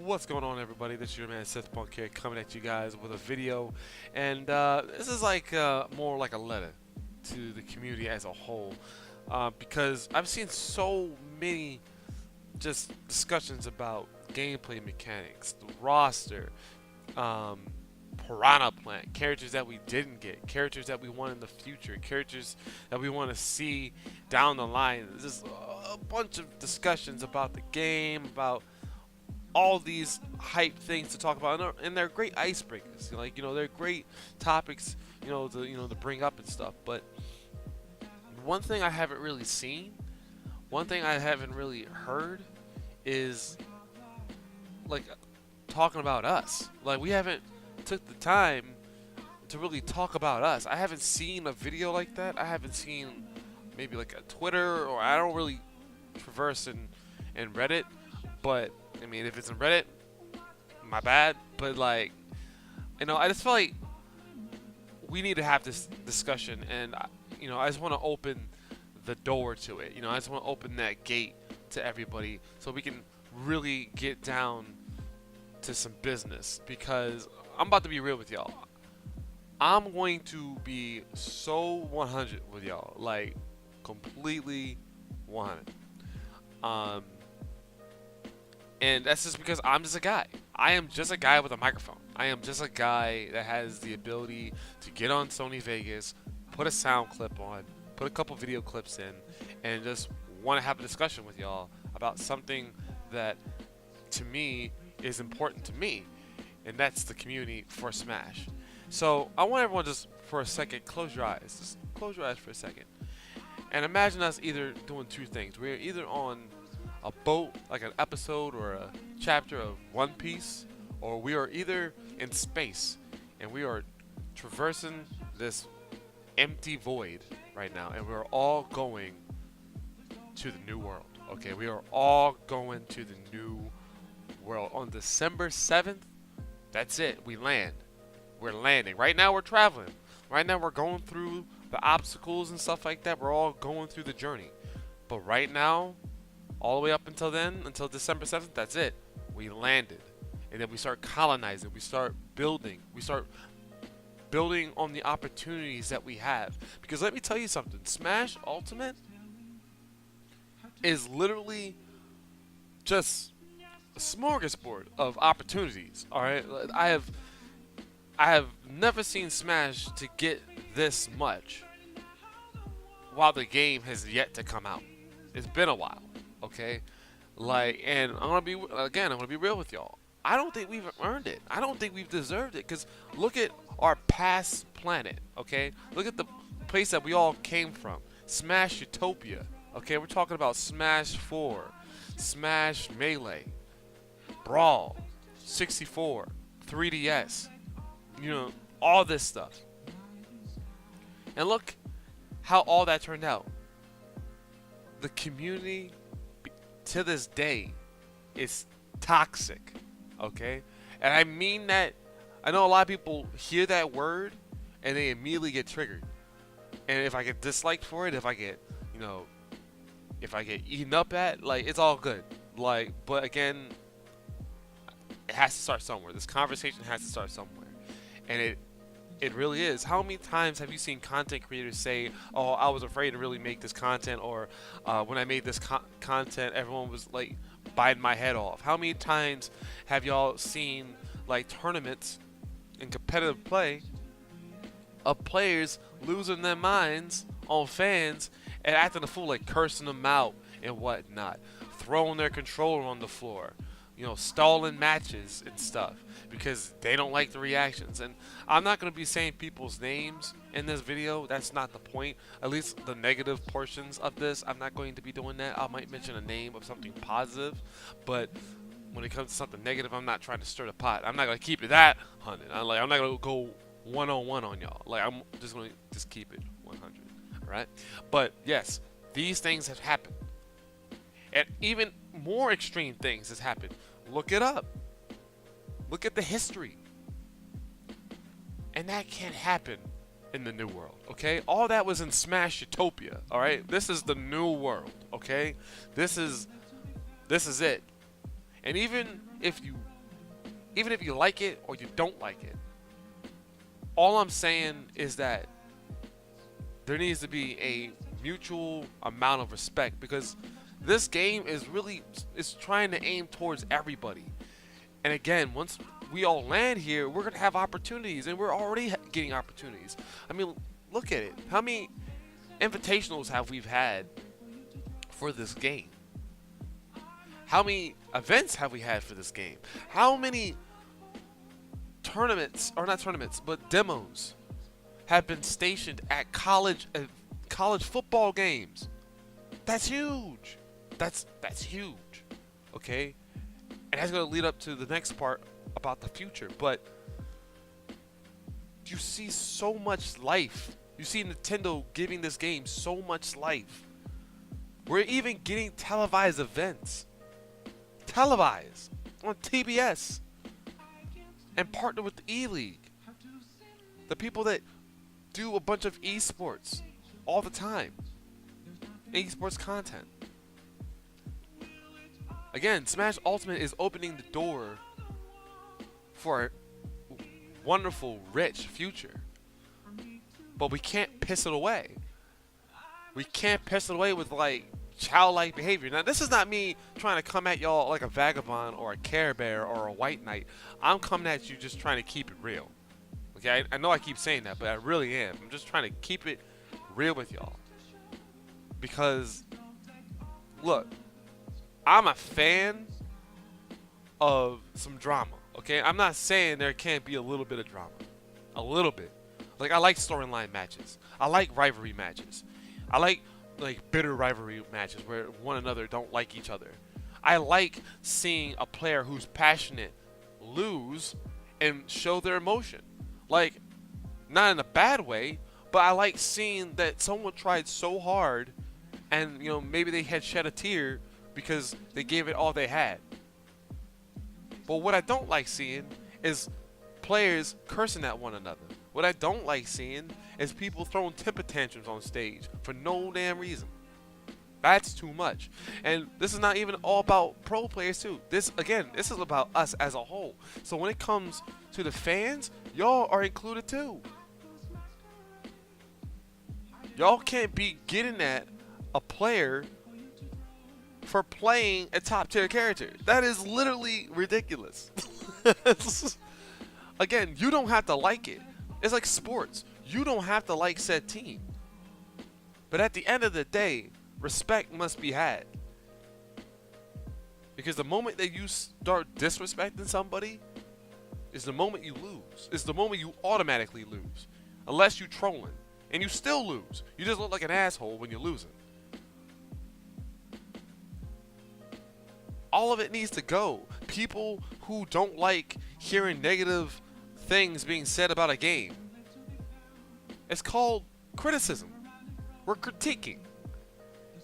What's going on, everybody? This is your man Seth Punk here, coming at you guys with a video, and this is like more like a letter to the community as a whole, because I've seen so many just discussions about gameplay mechanics, the roster, um, Piranha Plant, characters that we didn't get, characters that we want in the future, characters that we want to see down the line. There's just a bunch of discussions about the game, about all these hype things to talk about, and they're great icebreakers. Like, they're great topics, to bring up and stuff. But one thing I haven't really seen, one thing I haven't really heard, is like talking about us. Like, we haven't took the time to really talk about us. I haven't seen a video like that. I haven't seen maybe like a Twitter, or I don't really traverse in Reddit. But I mean, if it's in Reddit, my bad. But like, I just feel like we need to have this discussion, and I just want to open the door to it. I just want to open that gate to everybody so we can really get down to some business, because I'm about to be real with y'all. I'm going to be so 100 with y'all, like completely 100. Um, and that's just because I'm just a guy. I am just a guy with a microphone. I am just a guy that has the ability to get on Sony Vegas, put a sound clip on, put a couple video clips in, and just want to have a discussion with y'all about something that, to me, is important to me, and that's the community for Smash. So I want everyone just for a second, close your eyes. Just close your eyes for a second. And imagine us either doing two things. We're either on a boat, like an episode or a chapter of One Piece, or we are either in space and we are traversing this empty void right now, and we're all going to the new world. Okay, we are all going to the new world on December 7th. That's it. We land. We're landing. Right now we're traveling. Right now we're going through the obstacles and stuff like that. We're all going through the journey. But right now, all the way up until then, until December 7th, that's it. We landed. And then we start colonizing. We start building. We start building on the opportunities that we have. Because let me tell you something. Smash Ultimate is literally just a smorgasbord of opportunities. Alright? I have never seen Smash to get this much while the game has yet to come out. It's been a while, okay? And I'm gonna be real with y'all. I don't think we've earned it. I don't think we've deserved it. Cause look at our past planet, okay? Look at the place that we all came from. Smash Utopia, okay? We're talking about Smash 4, Smash Melee, Brawl, 64, 3DS. All this stuff. And look how all that turned out. The community to this day is toxic, okay? And I mean that. I know a lot of people hear that word and they immediately get triggered. And if I get disliked for it, if I get eaten up at, like, it's all good. But again, it has to start somewhere. This conversation has to start somewhere. And it really is. How many times have you seen content creators say, "Oh, I was afraid to really make this content," or "When I made this content, everyone was like biting my head off"? How many times have y'all seen like tournaments in competitive play of players losing their minds on fans and acting a fool, like cursing them out and whatnot, throwing their controller on the floor, stalling matches and stuff because they don't like the reactions? And I'm not going to be saying people's names in this video. That's not the point. At least the negative portions of this, I'm not going to be doing that. I might mention a name of something positive, but when it comes to something negative, I'm not trying to stir the pot. I'm not going to keep it that 100. I'm not going to go one-on-one on y'all. I'm just going to keep it 100. All right? But yes, these things have happened. And even more extreme things has happened. Look it up. Look at the history. And that can't happen in the new world, okay? All that was in Smash Utopia, all right? This is the new world, okay? This is it. And even if you, even if you like it or you don't like it. All I'm saying is that there needs to be a mutual amount of respect, because this game is trying to aim towards everybody. And again, once we all land here, we're gonna have opportunities, and we're already getting opportunities. I mean, look at it. How many invitationals have we had for this game? How many events have we had for this game? How many tournaments, or not tournaments, but demos have been stationed at college football games? That's huge. That's huge. Okay? And that's going to lead up to the next part about the future. But you see so much life. You see Nintendo giving this game so much life. We're even getting televised events. Televised on TBS. And partner with the E-League. The people that do a bunch of esports all the time. Esports content. Again, Smash Ultimate is opening the door for a wonderful, rich future. But we can't piss it away. We can't piss it away with, like, childlike behavior. Now, this is not me trying to come at y'all like a vagabond or a Care Bear or a White Knight. I'm coming at you just trying to keep it real. Okay, I know I keep saying that, but I really am. I'm just trying to keep it real with y'all. Because, look, I'm a fan of some drama, okay? I'm not saying there can't be a little bit of drama. A little bit. Like, I like storyline matches. I like rivalry matches. I like bitter rivalry matches where one another don't like each other. I like seeing a player who's passionate lose and show their emotion. Like, not in a bad way, but I like seeing that someone tried so hard and, you know, maybe they had shed a tear because they gave it all they had. But what I don't like seeing is players cursing at one another. What I don't like seeing is people throwing temper tantrums on stage for no damn reason. That's too much. And this is not even all about pro players too. This is about us as a whole. So when it comes to the fans, y'all are included too. Y'all can't be getting at a player for playing a top tier character. That is literally ridiculous. Again, you don't have to like it. It's like sports. You don't have to like said team. But at the end of the day, respect must be had. Because the moment that you start disrespecting somebody is the moment you lose. It's the moment you automatically lose. Unless you trolling. And you still lose. You just look like an asshole when you're losing. All of it needs to go. People who don't like hearing negative things being said about a game. It's called criticism. We're critiquing.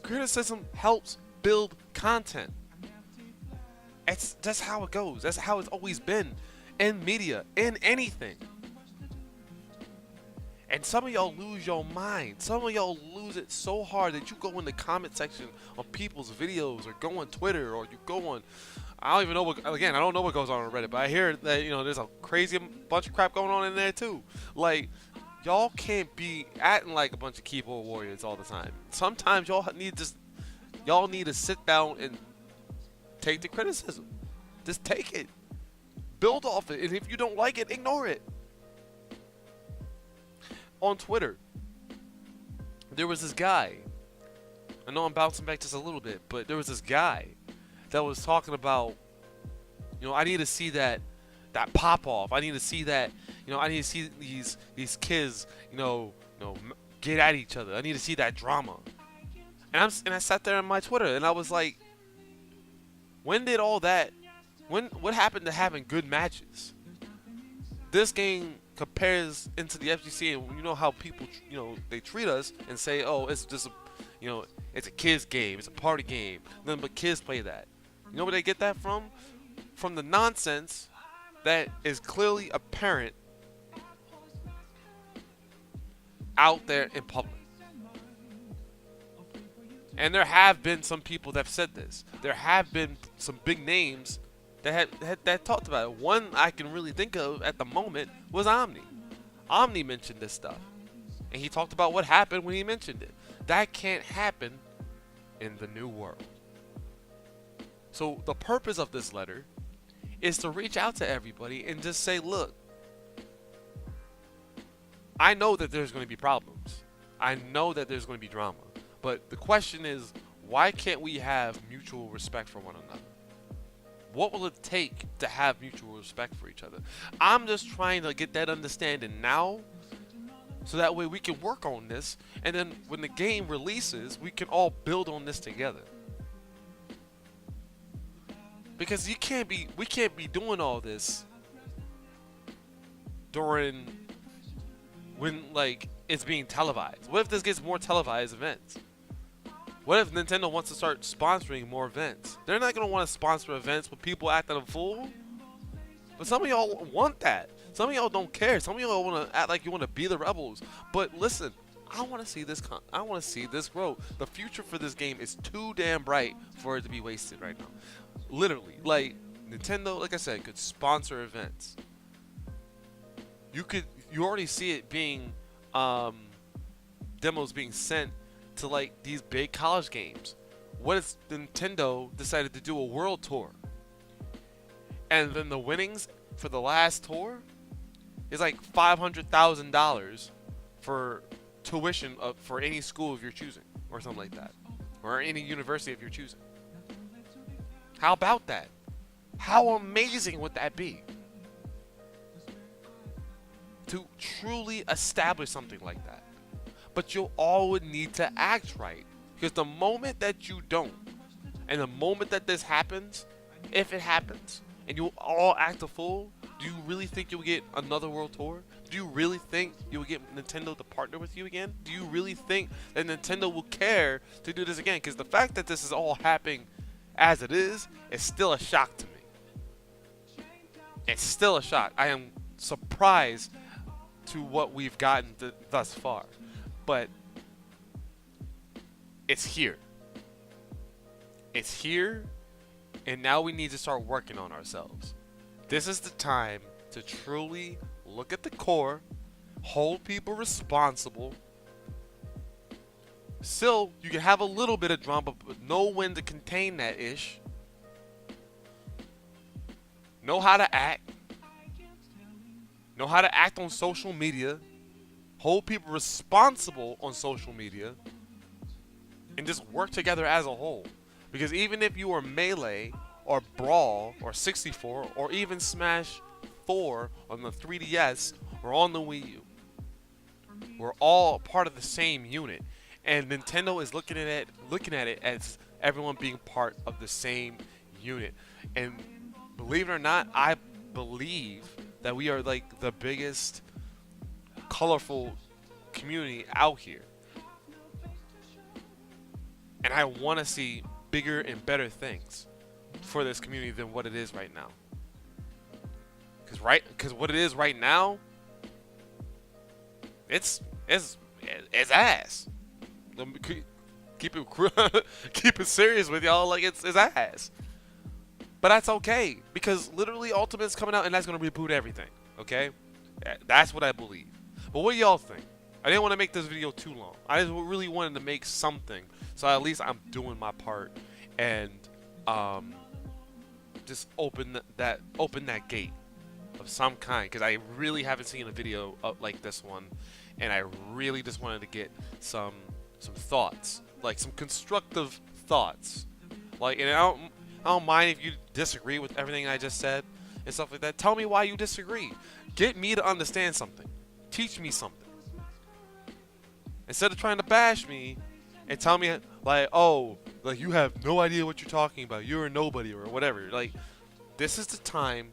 Criticism helps build content. That's how it goes. That's how it's always been in media, in anything. And some of y'all lose your mind. Some of y'all lose it so hard that you go in the comment section of people's videos or go on Twitter or you go on, I don't even know what, again, I don't know what goes on Reddit, but I hear that, you know, there's a crazy bunch of crap going on in there too. Like, y'all can't be acting like a bunch of keyboard warriors all the time. Sometimes y'all need to sit down and take the criticism. Just take it. Build off it. And if you don't like it, ignore it. On Twitter, there was this guy. I know I'm bouncing back just a little bit, but there was this guy that was talking about, you know, I need to see that pop off. I need to see that, you know, I need to see these kids, you know, get at each other. I need to see that drama. And I sat there on my Twitter and I was like, when did all that? What happened to having good matches? This game compares into the FGC, and you know how people, you know, they treat us and say, oh, it's just you know, it's a kids game, it's a party game. Nothing but kids play that. You know where they get that from? From the nonsense that is clearly apparent out there in public. And there have been some people that have said this. There have been some big names that talked about it. One I can really think of at the moment was Omni. Omni mentioned this stuff, and he talked about what happened when he mentioned it. That can't happen in the new world. So the purpose of this letter is to reach out to everybody and just say, look, I know that there's going to be problems. I know that there's going to be drama. But the question is, why can't we have mutual respect for one another? What will it take to have mutual respect for each other? I'm just trying to get that understanding now, so that way we can work on this, and then when the game releases, we can all build on this together. Because we can't be doing all this during when like it's being televised. What if this gets more televised events? What if Nintendo wants to start sponsoring more events? They're not gonna want to sponsor events with people acting a fool. But some of y'all want that. Some of y'all don't care. Some of y'all want to act like you want to be the rebels. But listen, I want to see this. I want to see this grow. The future for this game is too damn bright for it to be wasted right now. Literally, like Nintendo, like I said, could sponsor events. You already see it being demos being sent to like these big college games. What if Nintendo decided to do a world tour, and then the winnings for the last tour is like $500,000 for tuition for any school of your choosing, or something like that, or any university of your choosing? How about that? How amazing would that be? To truly establish something like that. But you all would need to act right. Because the moment that you don't, and the moment that this happens, if it happens, and you all act a fool, do you really think you'll get another world tour? Do you really think you'll get Nintendo to partner with you again? Do you really think that Nintendo will care to do this again? Because the fact that this is all happening as it is still a shock to me. It's still a shock. I am surprised to what we've gotten thus far. But it's here. It's here, and now we need to start working on ourselves. This is the time to truly look at the core, hold people responsible. Still, you can have a little bit of drama, but know when to contain that ish. Know how to act. Know how to act on social media. Hold people responsible on social media. And just work together as a whole. Because even if you are Melee or Brawl or 64 or even Smash 4 on the 3DS or on the Wii U, we're all part of the same unit. And Nintendo is looking at it as everyone being part of the same unit. And believe it or not, I believe that we are like the biggest colorful community out here. And I want to see bigger and better things for this community than what it is right now. Because what it is right now, it's ass. Let me keep it serious with y'all. Like it's ass. But that's okay, because literally Ultimate's coming out and that's gonna reboot everything. Okay, that's what I believe. But what do y'all think? I didn't want to make this video too long. I just really wanted to make something, so at least I'm doing my part and just open that gate of some kind, because I really haven't seen a video like this one, and I really just wanted to get some thoughts, like some constructive thoughts, like, and I don't mind if you disagree with everything I just said and stuff like that. Tell me why you disagree. Get me to understand something. Teach me something. Instead of trying to bash me and tell me like, oh, like you have no idea what you're talking about. You're a nobody or whatever. Like, this is the time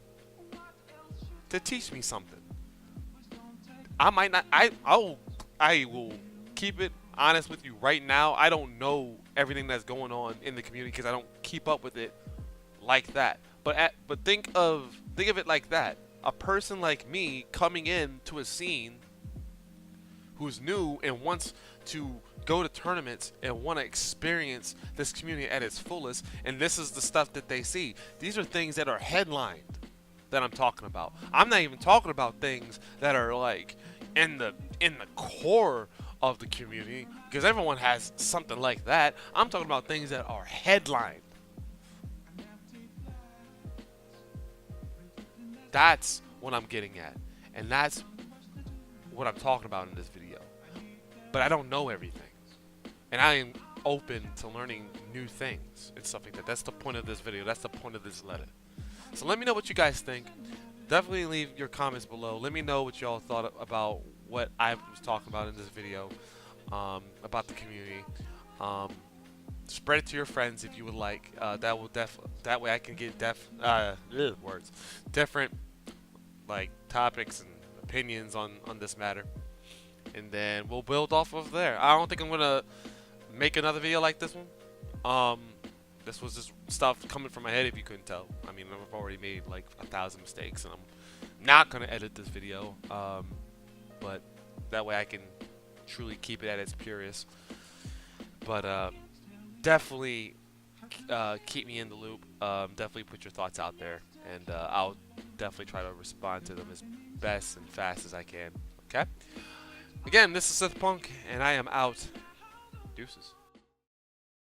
to teach me something. I might not. I will keep it honest with you right now. I don't know everything that's going on in the community because I don't keep up with it like that. But think of it like that. A person like me coming in to a scene who's new and wants to go to tournaments and want to experience this community at its fullest, and this is the stuff that they see. These are things that are headlined that I'm talking about. I'm not even talking about things that are like in the core of the community, because everyone has something like that. I'm talking about things that are headlined. That's what I'm getting at, and that's what I'm talking about in this video. But I don't know everything, and I am open to learning new things and stuff like that. That's the point of this video. That's the point of this letter. So let me know what you guys think. Definitely leave your comments below. Let me know what y'all thought about what I was talking about in this video, about the community. Spread it to your friends if you would like. That way I can get different like topics and opinions on this matter, and then we'll build off of there. I don't think I'm gonna make another video like this one. This was just stuff coming from my head, if you couldn't tell. I mean, I've already made like 1,000 mistakes, and I'm not gonna edit this video, but that way I can truly keep it at its purest. But definitely keep me in the loop. Definitely put your thoughts out there, and I'll definitely try to respond to them as best and fast as I can. Okay? Again, this is Sith Punk, and I am out. Deuces.